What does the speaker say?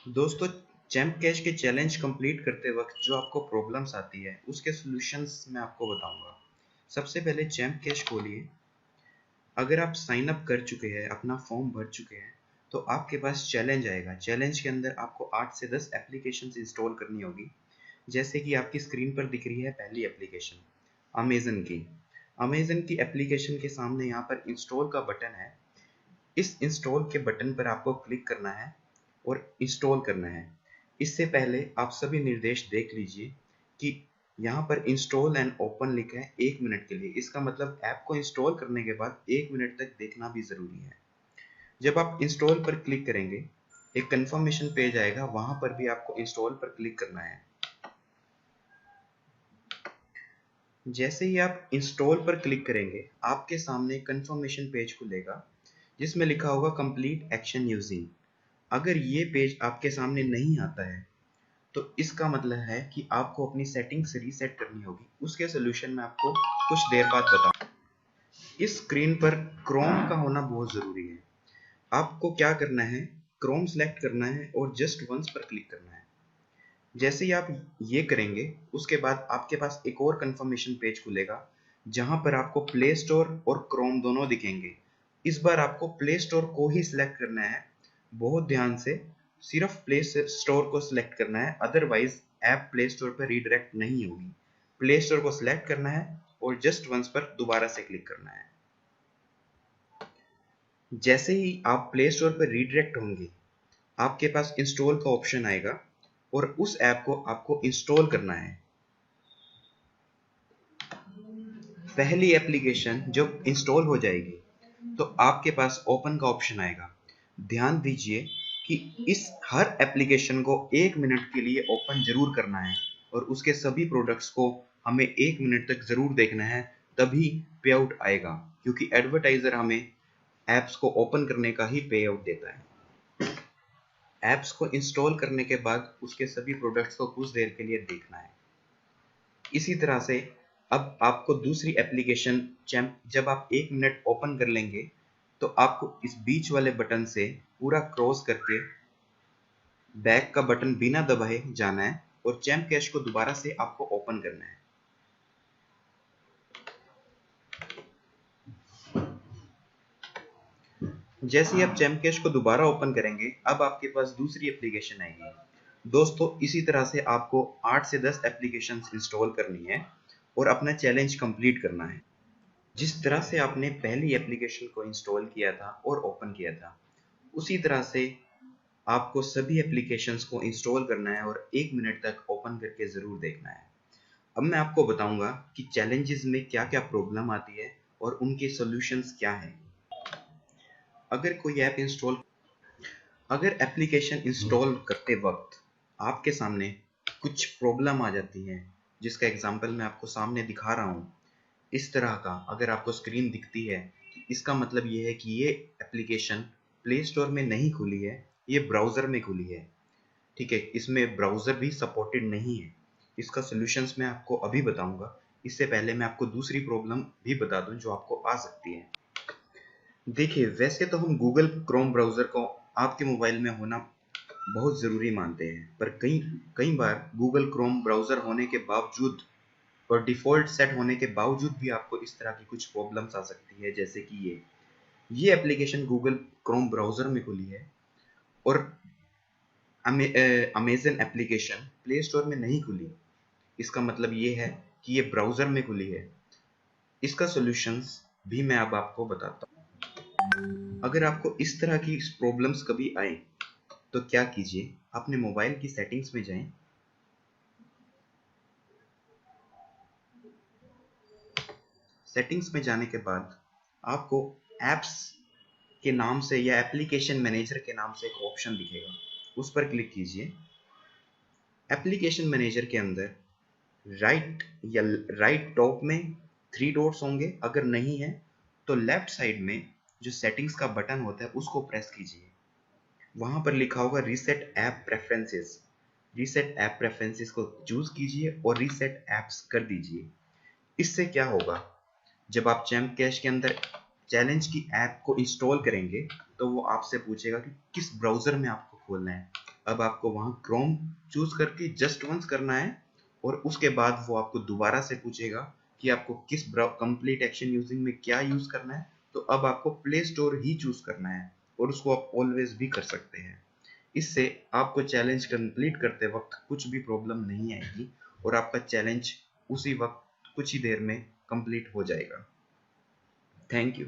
दोस्तों, champ cash के challenge complete करते वक्त जो आपको प्रॉब्लम्स आती है उसके सॉल्यूशंस मैं आपको बताऊंगा। सबसे पहले चैम्प कैश खोलिए। अगर आप साइन अप कर चुके हैं, अपना फॉर्म भर चुके हैं, तो आपके पास चैलेंज आएगा। चैलेंज के अंदर आपको 8 से 10 एप्लीकेशंस इंस्टॉल करनी होगी। जैसे कि आपकी स्क्रीन पर दिख रही है पहली एप्लीकेशन अमेजन की। अमेजन की एप्लीकेशन के सामने यहाँ पर इंस्टॉल का बटन है। इस इंस्टॉल के बटन पर आपको क्लिक करना है और इंस्टॉल करना है। इससे पहले आप सभी निर्देश देख लीजिए कि यहाँ पर इंस्टॉल एंड ओपन लिखा है 1 मिनट के लिए। इसका मतलब ऐप को इंस्टॉल करने के बाद 1 मिनट तक देखना भी ज़रूरी है। जब आप इंस्टॉल पर क्लिक करेंगे, एक कंफर्मेशन पेज आएगा, वहाँ पर भी आपको इंस्टॉल पर क्लिक करना है। जैसे ही आप इंस्टॉल पर क्लिक करेंगे, आपके सामने कंफर्मेशन पेज खुलेगा जिसमें लिखा होगा कंप्लीट एक्शन यूजिंग। अगर ये पेज आपके सामने नहीं आता है तो इसका मतलब है कि आपको अपनी सेटिंग्स रीसेट करनी होगी। उसके सोल्यूशन में आपको कुछ देर बाद बताऊं। इस स्क्रीन पर क्रोम का होना बहुत ज़रूरी है। आपको क्या करना है, क्रोम सेलेक्ट करना है और जस्ट वंस पर क्लिक करना है। जैसे ही आप ये करेंगे, उसके बाद आपके पास एक और कंफर्मेशन पेज खुलेगा जहां पर आपको प्ले स्टोर और क्रोम दोनों दिखेंगे। इस बार आपको प्ले स्टोर को ही सिलेक्ट करना है। बहुत ध्यान से सिर्फ प्ले स्टोर को सिलेक्ट करना है, अदरवाइज ऐप प्ले स्टोर पर रीडायरेक्ट नहीं होगी। प्ले स्टोर को सिलेक्ट करना है और जस्ट वंस पर दोबारा से क्लिक करना है। जैसे ही आप प्ले स्टोर पर रीडायरेक्ट होंगे, आपके पास इंस्टॉल का ऑप्शन आएगा और उस ऐप को आपको इंस्टॉल करना है। पहली एप्लीकेशन जब इंस्टॉल हो जाएगी तो आपके पास ओपन का ऑप्शन आएगा। ध्यान दीजिए कि इस हर एप्लीकेशन को 1 मिनट के लिए ओपन जरूर करना है और उसके सभी प्रोडक्ट्स को हमें 1 मिनट तक जरूर देखना है, तभी पे आउट आएगा, क्योंकि एडवर्टाइजर हमें ऐप्स को ओपन करने का ही पे आउट देता है। ऐप्स को इंस्टॉल करने के बाद उसके सभी प्रोडक्ट्स को कुछ देर के लिए देखना है। इसी तरह से अब आपको दूसरी एप्लीकेशन जब आप 1 मिनट ओपन कर लेंगे तो आपको इस बीच वाले बटन से पूरा क्रॉस करके बैक का बटन बिना दबाए जाना है और चैम्प कैश को दोबारा से आपको ओपन करना है। जैसे ही आप चैम्प कैश को दोबारा ओपन करेंगे, अब आपके पास दूसरी एप्लीकेशन आएगी। दोस्तों, इसी तरह से आपको 8 से 10 एप्लीकेशंस इंस्टॉल करनी है और अपना चैलेंज कंप्लीट करना है। जिस तरह से आपने पहली एप्लीकेशन को इंस्टॉल किया था और ओपन किया था, उसी तरह से आपको सभी एप्लीकेशंस को इंस्टॉल करना है और 1 मिनट तक ओपन करके ज़रूर देखना है। अब मैं आपको बताऊंगा कि चैलेंजेस में क्या-क्या प्रॉब्लम आती है और उनके सॉल्यूशंस क्या हैं। अगर कोई ऐप इंस्टॉल अगर एप्लीकेशन इंस्टॉल करते वक्त आपके सामने कुछ प्रॉब्लम आ जाती है, जिसका एग्जांपल मैं आपको सामने दिखा रहा हूँ, इस तरह का अगर आपको स्क्रीन दिखती है, इसका मतलब ये है कि ये एप्लीकेशन प्ले स्टोर में नहीं खुली है, ये ब्राउज़र में खुली है। ठीक है, इसमें ब्राउज़र भी सपोर्टेड नहीं है। इसका सॉल्यूशंस मैं आपको अभी बताऊंगा। इससे पहले मैं आपको दूसरी प्रॉब्लम भी बता दूं जो आपको आ सकती है। देखिए, वैसे तो हम गूगल क्रोम ब्राउज़र को आपके मोबाइल में होना बहुत ज़रूरी मानते हैं, पर कई कई बार गूगल क्रोम ब्राउज़र होने के बावजूद और डिफ़ॉल्ट सेट होने के बावजूद भी आपको इस तरह की कुछ प्रॉब्लम्स आ सकती है। जैसे कि ये एप्लीकेशन गूगल क्रोम ब्राउज़र में खुली है और अमेज़न एप्लीकेशन प्ले स्टोर में नहीं खुली। इसका मतलब ये है कि ये ब्राउज़र में खुली है। इसका सॉल्यूशंस भी मैं अब आपको बताता हूँ। अगर आपको इस तरह की प्रॉब्लम्स कभी आए तो क्या कीजिए, अपने मोबाइल की सेटिंग्स में जाएं। सेटिंग्स में जाने के बाद आपको ऐप्स के नाम से या एप्लीकेशन मैनेजर के नाम से एक ऑप्शन दिखेगा, उस पर क्लिक कीजिए। एप्लीकेशन मैनेजर के अंदर राइट टॉप में 3 डॉट्स होंगे। अगर नहीं है तो लेफ्ट साइड में जो सेटिंग्स का बटन होता है उसको प्रेस कीजिए। वहां पर लिखा होगा reset app preferences. Reset app preferences को चूज कीजिए और रीसेट ऐप्स कर दीजिए। इससे क्या होगा, जब आप चैम्प कैश के अंदर चैलेंज की ऐप को इंस्टॉल करेंगे तो वो आपसे पूछेगा कि किस ब्राउज़र में आपको खोलना है। अब आपको वहां क्रोम चूज करके जस्ट वंस करना है और उसके बाद वो आपको दोबारा से पूछेगा कि आपको किस कंप्लीट एक्शन यूजिंग में क्या यूज करना है। तो अब आपको प्ले स्टोर ही चूज करना है और उसको आप ऑलवेज भी कर सकते हैं। इससे आपको चैलेंज कंप्लीट करते वक्त कुछ भी प्रॉब्लम नहीं आएगी और आपका चैलेंज उसी वक्त कुछ ही देर में कंप्लीट हो जाएगा। Thank you.